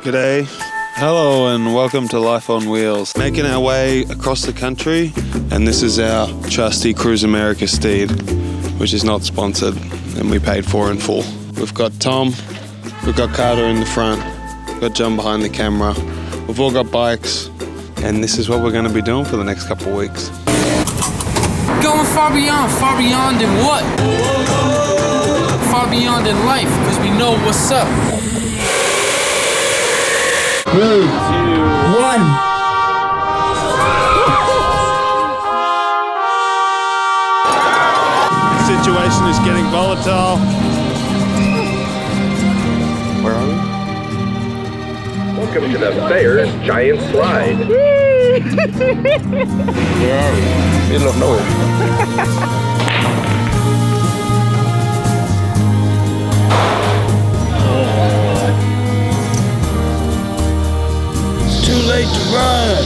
G'day. Hello and welcome to Life on Wheels. Making our way across the country, and this is our trusty Cruise America steed, which is not sponsored and we paid for in full. We've got Tom, we've got Carter in the front, we've got John behind the camera. We've all got bikes, and this is what we're going to be doing for the next couple of weeks. Going far beyond in what? Far beyond in life, because we know what's up. 3, 2, 1. The situation is getting volatile. Where are we? Welcome to the Bears Giant Slide. Where are we? Middle of nowhere. Too late to run.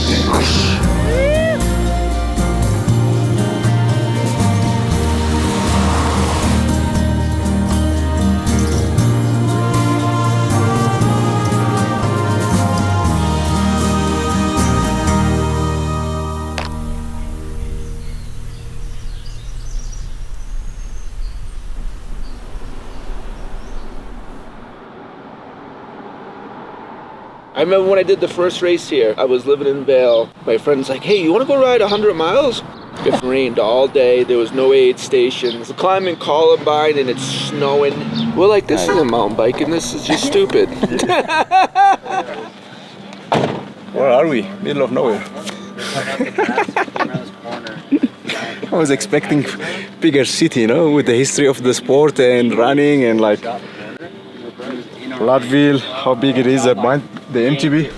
I remember when I did the first race here, I was living in Vail. My friend's like, hey, you want to go ride 100 miles? It rained all day. There was no aid stations. We're climbing Columbine and it's snowing. We're like, this is a mountain bike and this is just stupid. Where are we? Middle of nowhere. I was expecting bigger city, you know, with the history of the sport and running and like Leadville, how big it is at the MTB.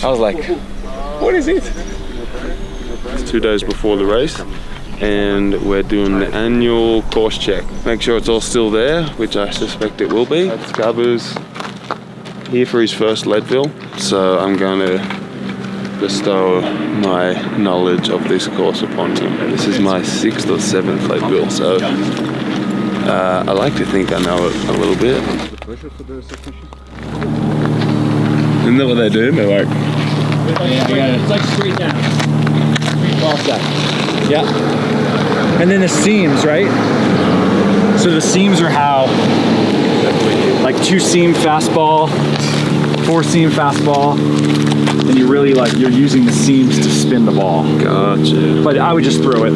I was like, what is it? It's 2 days before the race, and we're doing the annual course check. Make sure it's all still there, which I suspect it will be. Gabu's here for his first Leadville, so I'm going to bestow my knowledge of this course upon him. This is my 6th or 7th Leadville, so I like to think I know it a little bit. Isn't that what they do? They're like... Yeah, it's like straight down. Straight ball set. Yeah. And then the seams, right? So the seams are how, like 2-seam fastball, 4-seam fastball, and you really you're using the seams to spin the ball. Gotcha. But I would just throw it.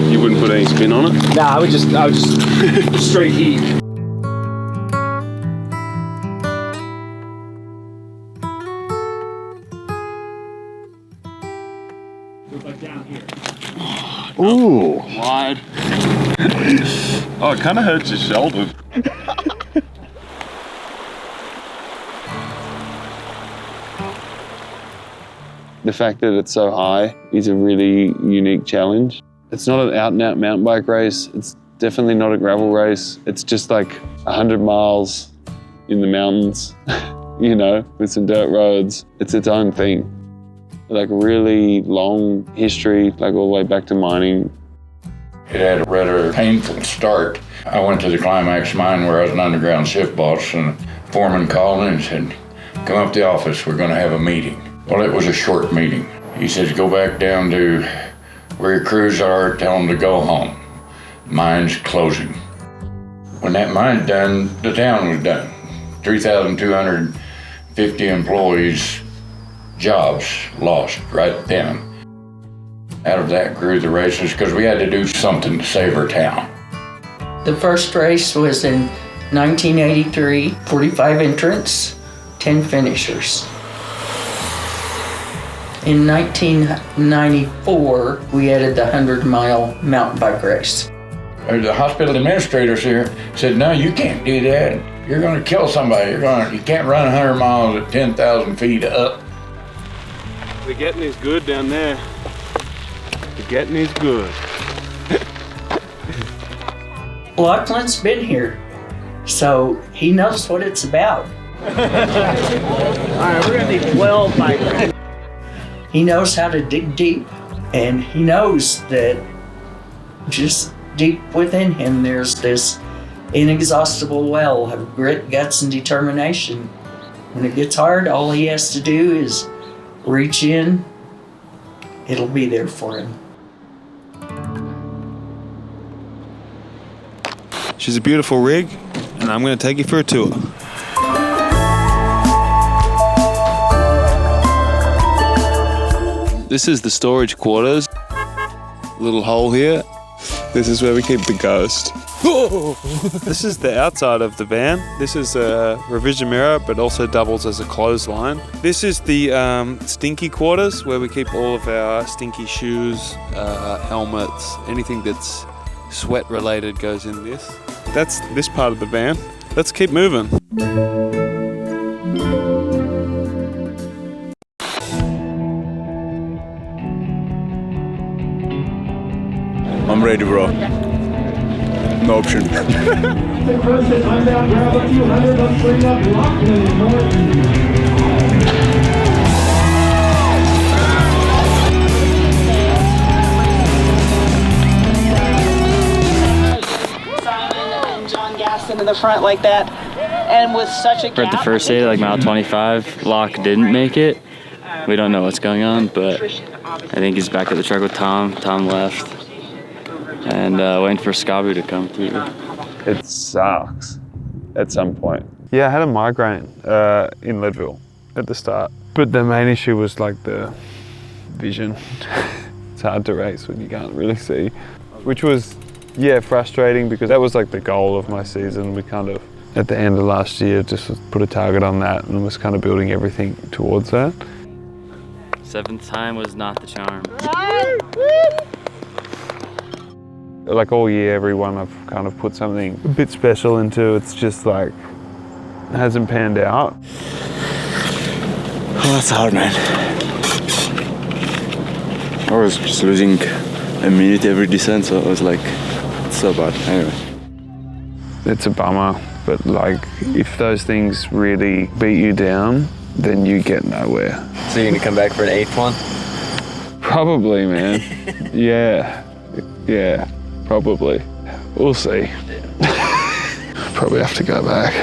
You wouldn't put any spin on it? Nah, I would just straight heat. Down here. Ooh. Wide. Oh, it kind of hurts your shoulder. The fact that it's so high is a really unique challenge. It's not an out-and-out mountain bike race. It's definitely not a gravel race. It's just like 100 miles in the mountains, you know, with some dirt roads. It's its own thing. Like really long history, like all the way back to mining. It had a rather painful start. I went to the Climax mine where I was an underground shift boss, and the foreman called in and said, come up to the office, we're gonna have a meeting. Well, it was a short meeting. He says, go back down to where your crews are, tell them to go home. Mine's closing. When that mine's done, the town was done. 3,250 employees, jobs lost right then. Out of that grew the races because we had to do something to save our town. The first race was in 1983, 45 entrants, 10 finishers. In 1994, we added the 100-mile mountain bike race. The hospital administrators here said, no, you can't do that. You're gonna kill somebody. You can't run 100 miles at 10,000 feet up. The getting is good down there. The getting is good. Lachlan's been here, so he knows what it's about. All right, we're gonna need 12 bikers. He knows how to dig deep, and he knows that just deep within him there's this inexhaustible well of grit, guts, and determination. When it gets hard, all he has to do is reach in. It'll be there for him. She's a beautiful rig, and I'm going to take you for a tour. This is the storage quarters. Little hole here. This is where we keep the ghost. This is the outside of the van. This is a revision mirror, but also doubles as a clothesline. This is the stinky quarters, where we keep all of our stinky shoes, helmets, anything that's sweat related goes in this. That's this part of the van. Let's keep moving. I'm ready, bro. No option. I'm down, grab a few hundred, let's bring up Lachlan and Morton. Into the front like that, and with such a gap. For the first day, like mile 25, Locke didn't make it. We don't know what's going on, but I think he's back at the truck with Tom. Tom left, and waiting for Skabu to come through. It sucks at some point. Yeah, I had a migraine in Leadville at the start, but the main issue was like the vision. It's hard to race when you can't really see, which was frustrating, because that was like the goal of my season. We kind of, at the end of last year, just put a target on that and was kind of building everything towards that. 7th time was not the charm. Like all year, everyone I've kind of put something a bit special into. It's just like, hasn't panned out. Oh, that's hard, man. I was just losing a minute every descent, so I was like, it's so bad. Anyway. It's a bummer, but like, if those things really beat you down, then you get nowhere. So you're gonna come back for an 8th one? Probably, man. Yeah, probably. We'll see. Probably have to go back.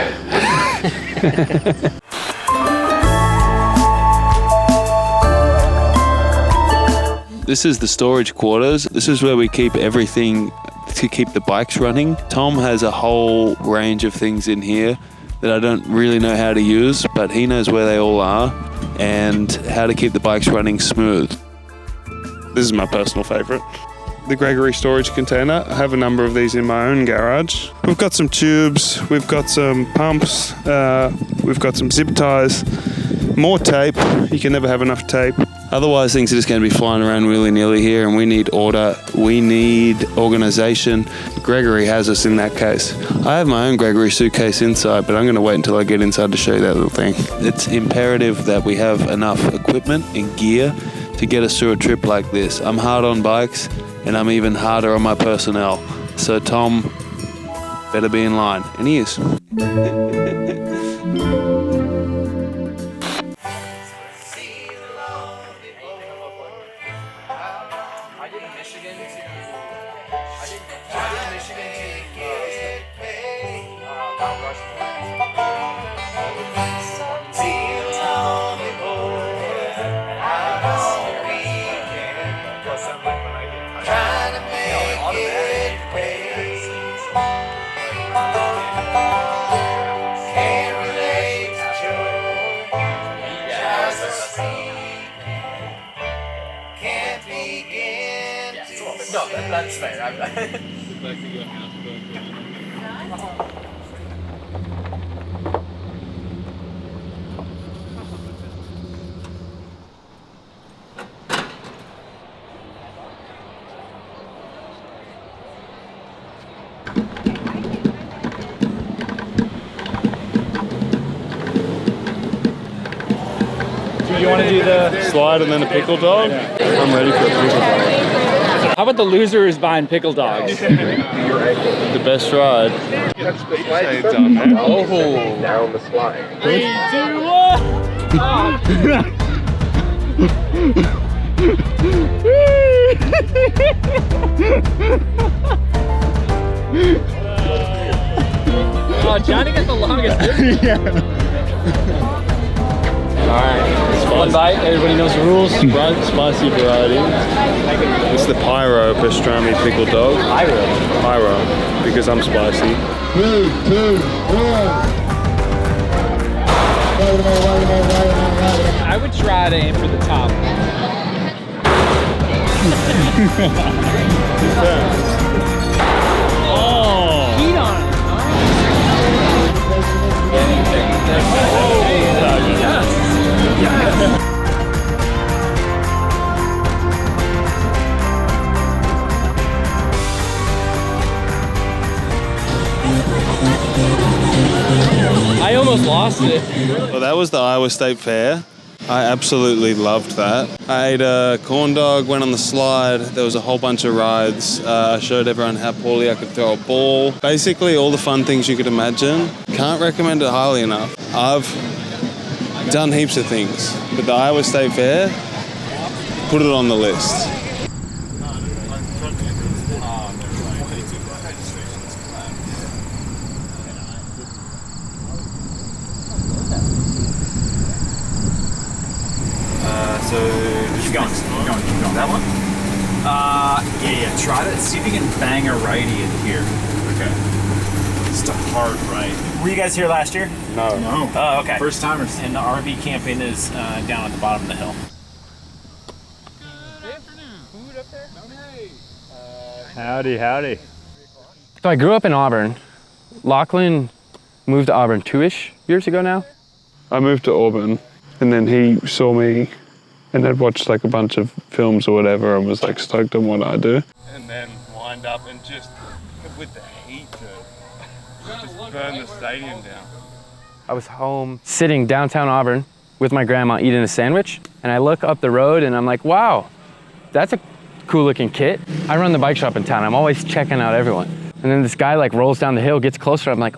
This is the storage quarters. This is where we keep everything to keep the bikes running. Tom has a whole range of things in here that I don't really know how to use, but he knows where they all are and how to keep the bikes running smooth. This is my personal favorite. The Gregory storage container. I have a number of these in my own garage. We've got some tubes, we've got some pumps, we've got some zip ties, more tape. You can never have enough tape. Otherwise, things are just going to be flying around willy-nilly here, and we need order, we need organization. Gregory has us in that case. I have my own Gregory suitcase inside, but I'm going to wait until I get inside to show you that little thing. It's imperative that we have enough equipment and gear to get us through a trip like this. I'm hard on bikes, and I'm even harder on my personnel. So Tom better be in line, and he is. That's fair. You want to do the slide and then a pickle dog? I'm ready for a pickle dog. How about the loser is buying pickle dogs? The best ride. Oh, down the slide. 3, 2, 1. Oh, Johnny got the longest. Yeah. Alright, one bite, everybody knows the rules. Spicy variety. It's the pyro pastrami pickle dog. Pyro, because I'm spicy. 3, 2, 1. I would try to aim for the top. Oh! Heat on it. I almost lost it. Well, that was the Iowa State Fair. I absolutely loved that. I ate a corn dog, went on the slide. There was a whole bunch of rides. I showed everyone how poorly I could throw a ball. Basically all the fun things you could imagine. Can't recommend it highly enough. I've done heaps of things, but the Iowa State Fair, put it on the list. So keep going. That one? Yeah. Try to see if you can bang a righty in here. Okay. Just a hard right. Were you guys here last year? No. Oh, okay. First timers. And the RV camping is down at the bottom of the hill. Howdy. So I grew up in Auburn. Lachlan moved to Auburn 2-ish years ago now. I moved to Auburn, and then he saw me and had watched like a bunch of films or whatever and was like stoked on what I do. And then wind up and just with the heat to just burn the stadium down. I was home sitting downtown Auburn with my grandma eating a sandwich, and I look up the road and I'm like, wow, that's a cool looking kit. I run the bike shop in town. I'm always checking out everyone. And then this guy like rolls down the hill, gets closer. I'm like,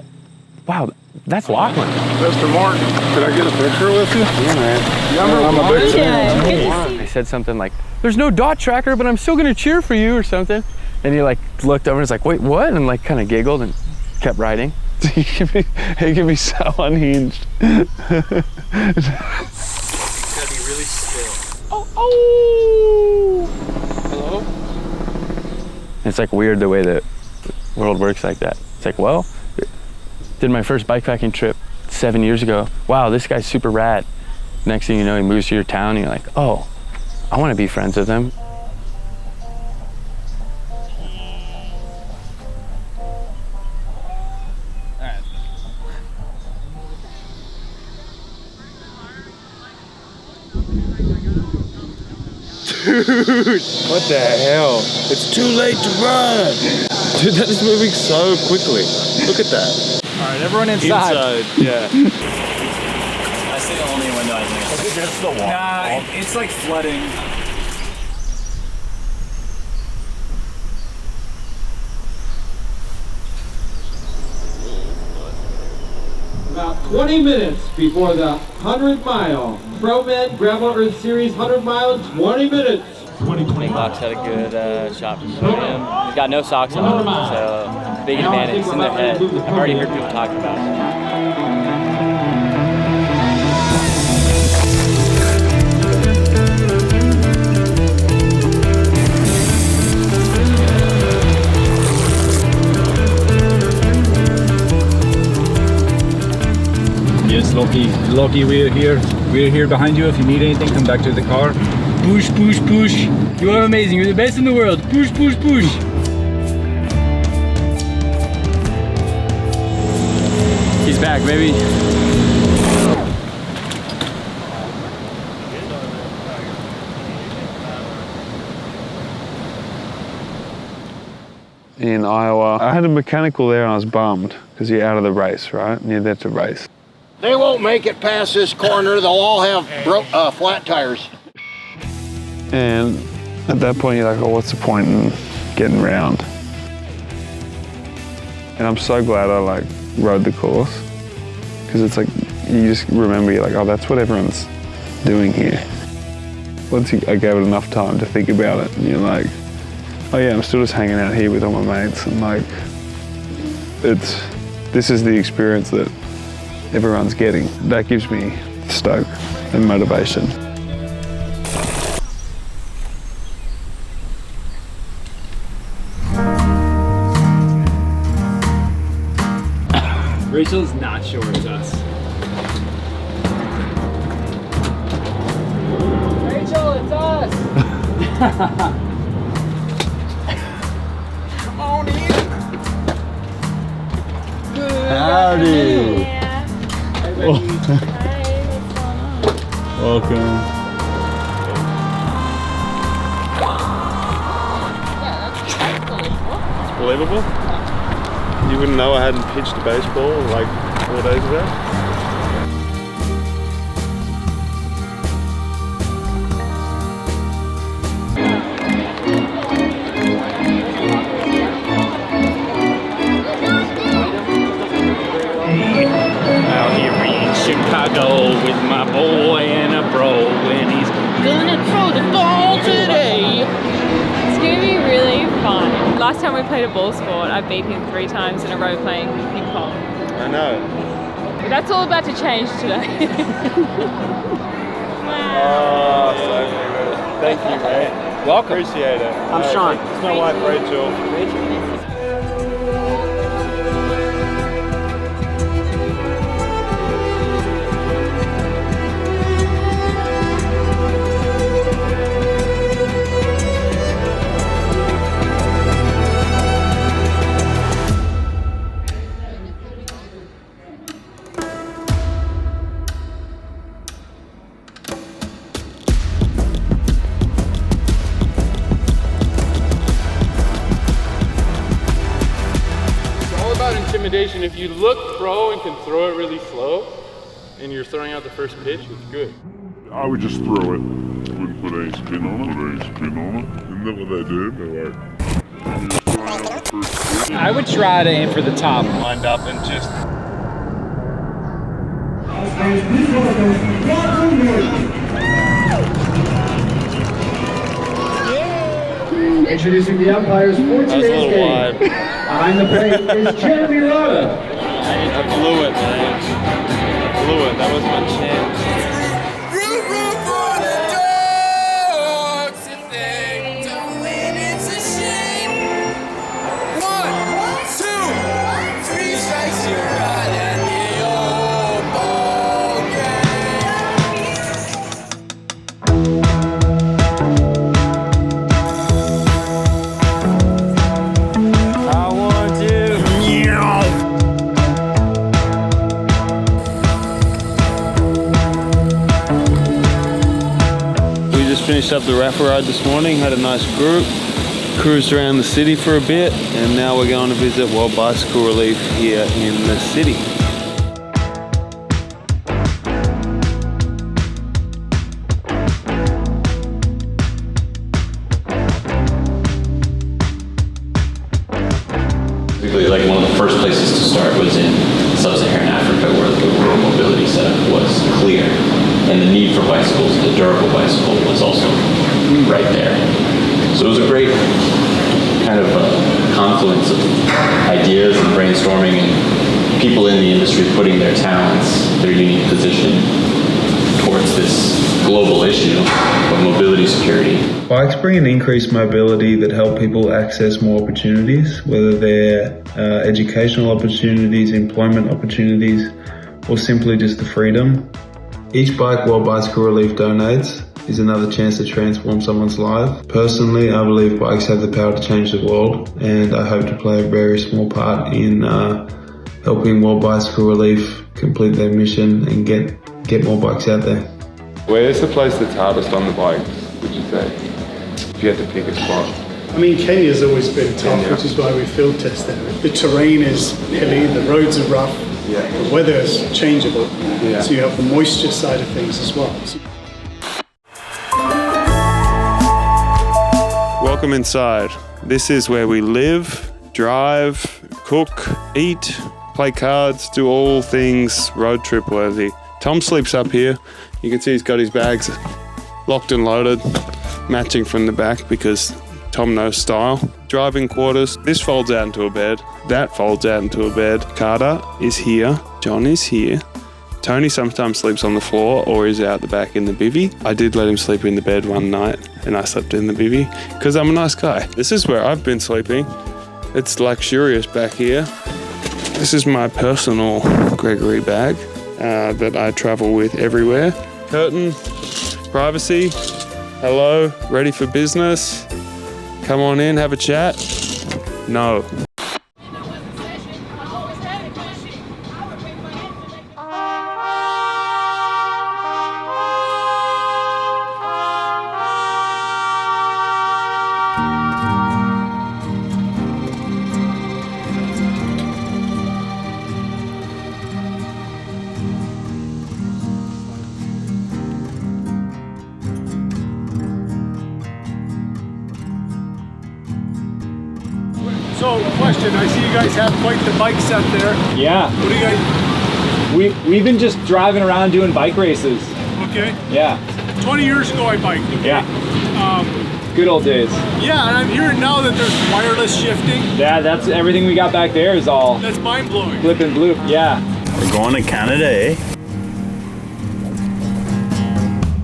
wow, that's Lachlan. Mr. Morton, could I get a picture with you? Yeah, man. I'm a big fan. They said something like, there's no dot tracker, but I'm still gonna cheer for you or something. And he like looked over and was like, wait, what? And like kind of giggled and kept riding. He can be so unhinged. It's gotta be really still. Oh! Hello? It's like weird the way the world works like that. It's like, well, did my first bikepacking trip 7 years ago. Wow, this guy's super rad. Next thing you know, he moves to your town and you're like, oh, I want to be friends with him. Dude, what the hell? It's too late to run. Dude, that is moving so quickly. Look at that. All right, everyone inside. Yeah. That's the only window I think. I think that's the wall. Nah, it's like flooding. About 20 minutes before the 100-mile Pro-Med Gravel Earth Series 100 mile, 20 minutes. 20 bucks had a good shot from the podium. He's got no socks on, so big advantage. It's in their head. I've already heard people talking about it. Yes, Loki, we're here. We're here behind you. If you need anything, come back to the car. Push, push, push. You are amazing. You're the best in the world. Push, push, push. He's back, baby. In Iowa, I had a mechanical there and I was bummed because you're out of the race, right? And you're there to race. They won't make it past this corner. They'll all have flat tires. And at that point, you're like, oh, what's the point in getting round? And I'm so glad I like rode the course because it's like, you just remember, you're like, oh, that's what everyone's doing here. Once I gave it enough time to think about it, and you're like, oh yeah, I'm still just hanging out here with all my mates, and like, this is the experience that everyone's getting. That gives me stoke. and motivation. Rachel's not sure it's us. Rachel, it's us! Come on in! Good. Howdy! Hi, Welcome. It's believable. You wouldn't know I hadn't pitched a baseball like 4 days ago. Out here in Chicago with my boy and a bro, and he's gonna throw the ball today. It's gonna be really fun. Last time we played a ball sport, I beat him 3 times in a row playing ping pong. I know. But that's all about to change today. Oh, so good. Thank you, mate. Welcome. Appreciate it. I'm Sean. It's my wife, Rachel. Intimidation. If you look pro and can throw it really slow and you're throwing out the first pitch, it's good. I would just throw it. Wouldn't put any spin on it. Isn't that what they do? They're like, I would try to aim for the top. Lined up and just... Introducing the umpires for today's game. Behind the plate is Jeremy Rada. I blew it, man. I blew it. That was my chance. Finished up the rapper ride this morning, had a nice group, cruised around the city for a bit, and now we're going to visit World Bicycle Relief here in the city. Typically, like one of the first places to start was in sub-Saharan Africa, where the rural mobility setup was clear. And the need for bicycles, the durable bicycle, was also right there. So it was a great kind of confluence of ideas and brainstorming and people in the industry putting their talents, their unique position towards this global issue of mobility security. Bikes bring an increased mobility that help people access more opportunities, whether they're educational opportunities, employment opportunities, or simply just the freedom. Each bike World Bicycle Relief donates is another chance to transform someone's life. Personally, I believe bikes have the power to change the world, and I hope to play a very small part in helping World Bicycle Relief complete their mission and get more bikes out there. Where's the place that's hardest on the bikes, would you say? If you had to pick a spot. I mean, Kenya's always been tough, which is why we field test there. The terrain is hilly, the roads are rough, the weather is changeable, so you have the moisture side of things as well. Welcome inside. This is where we live, drive, cook, eat, play cards, do all things road trip worthy. Tom sleeps up here. You can see he's got his bags locked and loaded, matching from the back because Tom knows style. Driving quarters. This folds out into a bed. That folds out into a bed. Carter is here. John is here. Tony sometimes sleeps on the floor or is out the back in the bivvy. I did let him sleep in the bed one night and I slept in the bivvy because I'm a nice guy. This is where I've been sleeping. It's luxurious back here. This is my personal Gregory bag that I travel with everywhere. Curtain, privacy, hello, ready for business. Come on in, have a chat. No. So, question, I see you guys have quite the bike set there. Yeah. What do you guys... We've been just driving around doing bike races. Okay. Yeah. 20 years ago I biked. Okay? Yeah. Good old days. Yeah, and I'm hearing now that there's wireless shifting. Yeah, that's everything we got back there is all... That's mind-blowing. Flip and bloop, yeah. We're going to Canada, eh?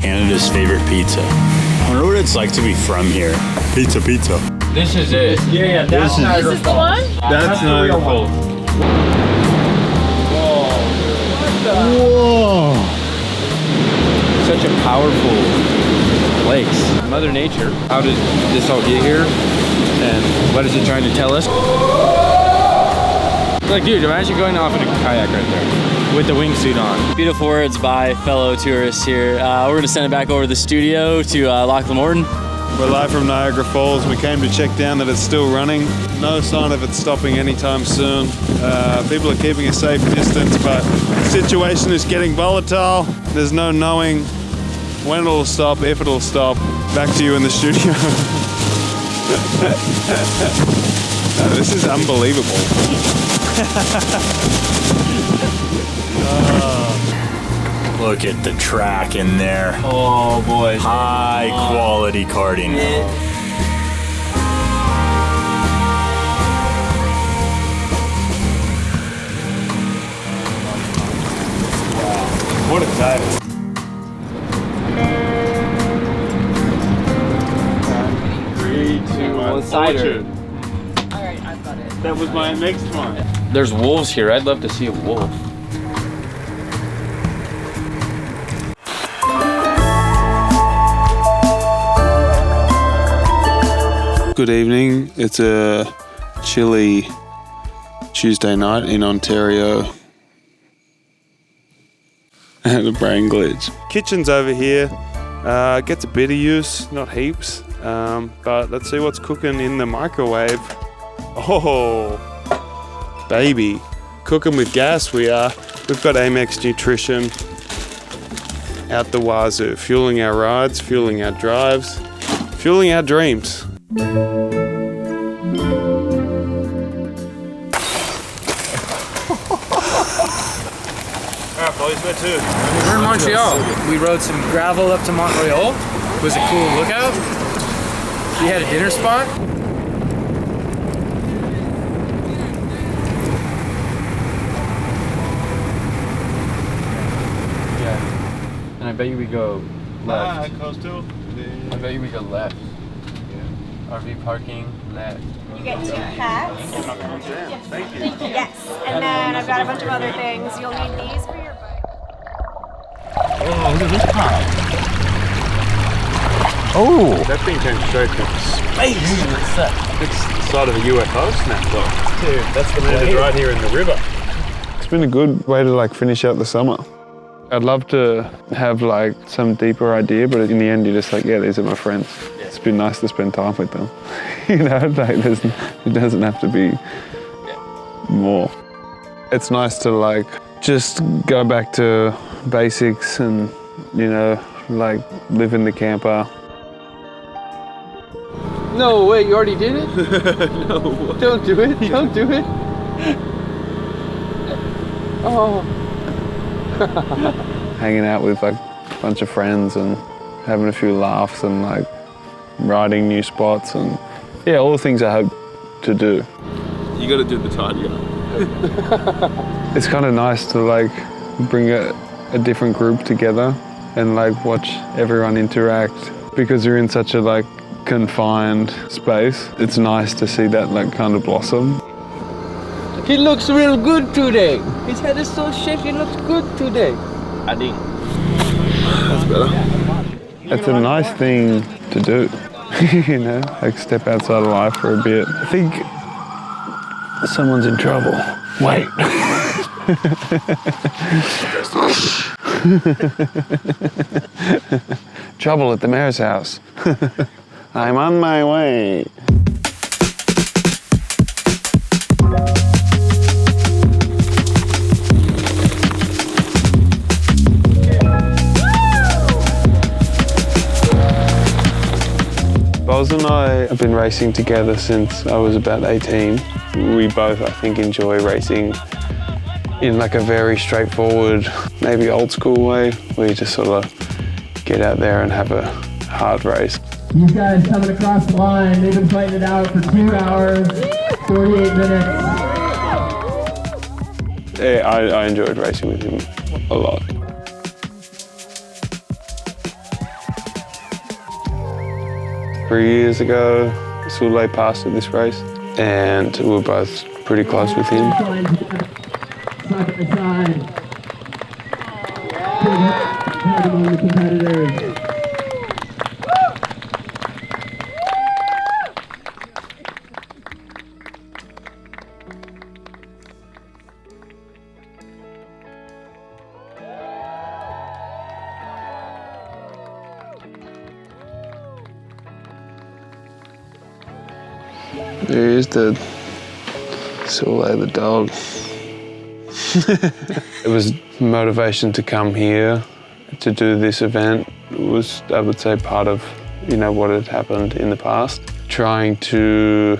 Canada's favorite pizza. I wonder what it's like to be from here. Pizza, pizza. This is it. Yeah, that's This is the one? That's Niagara Falls. Whoa! Such a powerful place. Mother Nature. How did this all get here? And what is it trying to tell us? Like, dude, imagine going off in a kayak right there with the wingsuit on. Beautiful words by fellow tourists here. We're gonna send it back over to the studio to Lachlan, Morton. We're live from Niagara Falls. We came to check down that it's still running. No sign of it stopping anytime soon. People are keeping a safe distance, but the situation is getting volatile. There's no knowing when it'll stop, if it'll stop. Back to you in the studio. This is unbelievable. Look at the track in there. Oh boy. High quality karting. What a day. Three, two, one. Cider. Alright, I've got it. That was my next one. There's wolves here. I'd love to see a wolf. Good evening. It's a chilly Tuesday night in Ontario. I had a brain glitch. Kitchen's over here. Gets a bit of use, not heaps. But let's see what's cooking in the microwave. Oh, baby. Cooking with gas we are. We've got Amex Nutrition out the wazoo. Fueling our rides, fueling our drives, fueling our dreams. Alright boys, where to? We're in Montreal. We rode some gravel up to Montreal. It was a cool lookout. We had a dinner spot. Yeah. And I bet you we go left. Coastal. I bet you we go left. RV parking left. You get 2 hats. Thank you. Yes. And then I've got a bunch of other things. You'll need these for your bike. Oh, look at this car. Oh! That thing came straight from space. It's the side of a UFO snapped off. Dude, that's the landed right here in the river. It's been a good way to like finish out the summer. I'd love to have like some deeper idea, but in the end, you're just like, yeah, these are my friends. It's been nice to spend time with them. You know, like it doesn't have to be more. It's nice to like just go back to basics and, you know, like live in the camper. No, wait, you already did it? No. Don't do it, don't do it. Oh. Hanging out with like a bunch of friends and having a few laughs and like riding new spots and yeah, all the things I hope to do. You got to do the tidy up. It's kind of nice to like bring a different group together and like watch everyone interact. Because you're in such a like confined space, it's nice to see that like kind of blossom. He looks real good today. His head is so shaped, he looks good today. Adi. That's better. It's a nice thing to do, you know, like step outside of life for a bit. I think someone's in trouble. Wait. Trouble at the mayor's house. I'm on my way. Boz and I have been racing together since I was about 18. We both, I think, enjoy racing in like a very straightforward, maybe old school way, where you just sort of get out there and have a hard race. These guys coming across the line, they've been fighting it out for 2 hours, 48 minutes. Yeah, I enjoyed racing with him a lot. Three years ago, Sule passed at this race, and we were both pretty close with him. Side by side. Hard among the competitors. There is the Sule the dog. It was motivation to come here to do this event. It was, I would say, part of, you know, what had happened in the past. Trying to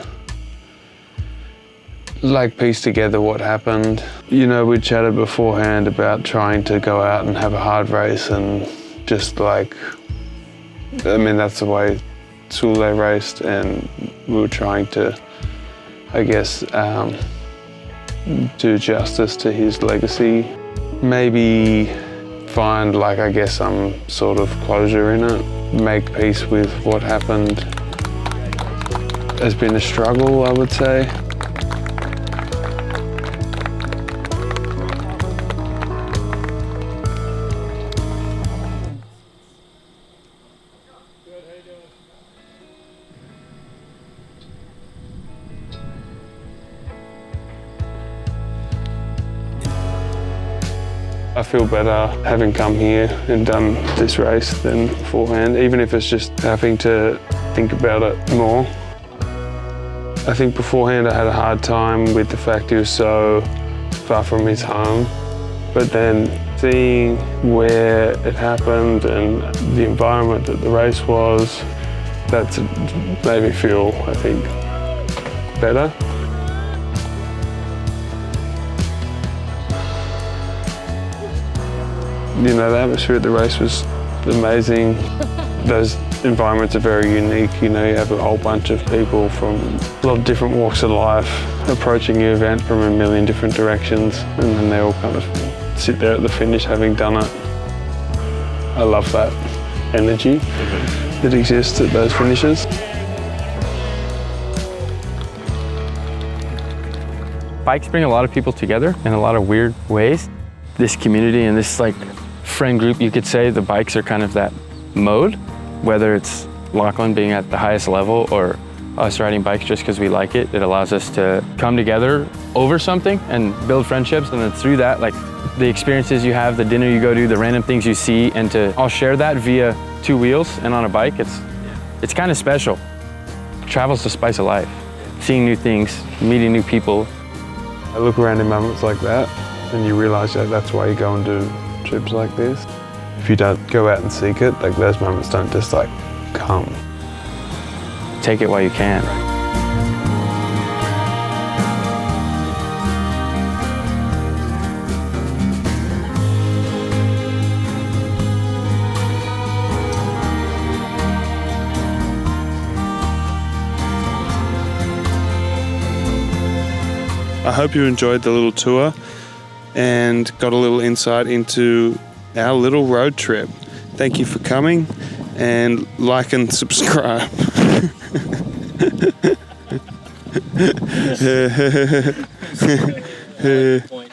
like piece together what happened. You know, we chatted beforehand about trying to go out and have a hard race and just like, I mean, that's the way Sule raced, and we were trying to, I guess, do justice to his legacy. Maybe find, like, I guess, some sort of closure in it. Make peace with what happened. Has been a struggle, I would say. I feel better having come here and done this race than beforehand, even if it's just having to think about it more. I think beforehand I had a hard time with the fact he was so far from his home, but then seeing where it happened and the environment that the race was, that's made me feel, I think, better. You know, the atmosphere at the race was amazing. Those environments are very unique. You know, you have a whole bunch of people from a lot of different walks of life approaching your event from a million different directions, and then they all kind of sit there at the finish having done it. I love that energy that exists at those finishes. Bikes bring a lot of people together in a lot of weird ways. This community and this like friend group, you could say the bikes are kind of that mode, whether it's Lachlan being at the highest level or us riding bikes just because we like it. It allows us to come together over something and build friendships, and then through that, like the experiences you have, the dinner you go to, the random things you see, and to all share that via two wheels and on a bike, it's kind of special. Travel's the spice of life. Seeing new things, meeting new people. I look around in moments like that and you realize that that's why you go and do trips like this. If you don't go out and seek it, like those moments don't just like come. Take it while you can. I hope you enjoyed the little tour and got a little insight into our little road trip. Thank you for coming, and like and subscribe.